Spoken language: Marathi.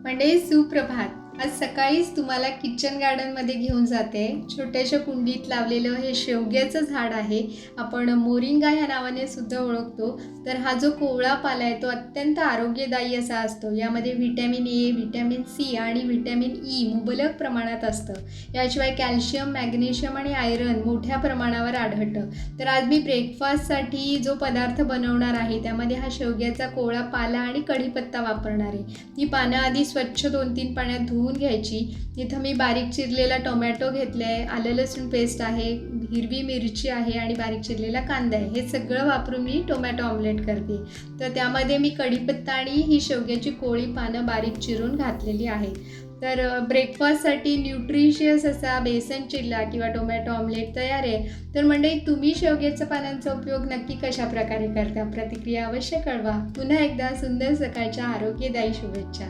म्हणजे सुप्रभात. आज सकाळीच तुम्हाला किचन गार्डनमध्ये घेऊन जाते. छोट्याशा कुंडीत लावलेलं हे शेवग्याचं झाड आहे. आपण मोरिंगा ह्या नावाने सुद्धा ओळखतो. तर हा जो कोवळा पाला आहे तो अत्यंत आरोग्यदायी असा असतो. यामध्ये व्हिटॅमिन ए, व्हिटॅमिन सी आणि व्हिटॅमिन ई मुबलक प्रमाणात असतं. याशिवाय कॅल्शियम, मॅग्नेशियम आणि आयरन मोठ्या प्रमाणावर आढळतं. तर आज मी ब्रेकफास्टसाठी जो पदार्थ बनवणार आहे त्यामध्ये हा शेवग्याचा कोवळा पाला आणि कढीपत्ता वापरणार आहे. ही पानं आधी स्वच्छ 2-3 पाण्यात धुवून घ्यायची. इथं मी बारीक चिरलेला टोमॅटो घेतला आहे, आलं लसूण पेस्ट आहे, हिरवी मिरची आहे आणि बारीक चिरलेला कांदा आहे. हे सगळं वापरून मी टोमॅटो ऑमलेट करते. तर त्यामध्ये मी कढीपत्ता आणि ही शेवग्याची कोवळी पानं बारीक चिरून घातलेली आहे. तर ब्रेकफास्टसाठी न्यूट्रिशियस असा बेसन चिल्ला किंवा टोमॅटो ऑमलेट तयार आहे. तर मंडळी, तुम्ही शेवग्याच्या पानांचा उपयोग नक्की कशा प्रकारे करता? प्रतिक्रिया अवश्य कळवा. पुन्हा एकदा सुंदर सकाळच्या आरोग्यदायी शुभेच्छा.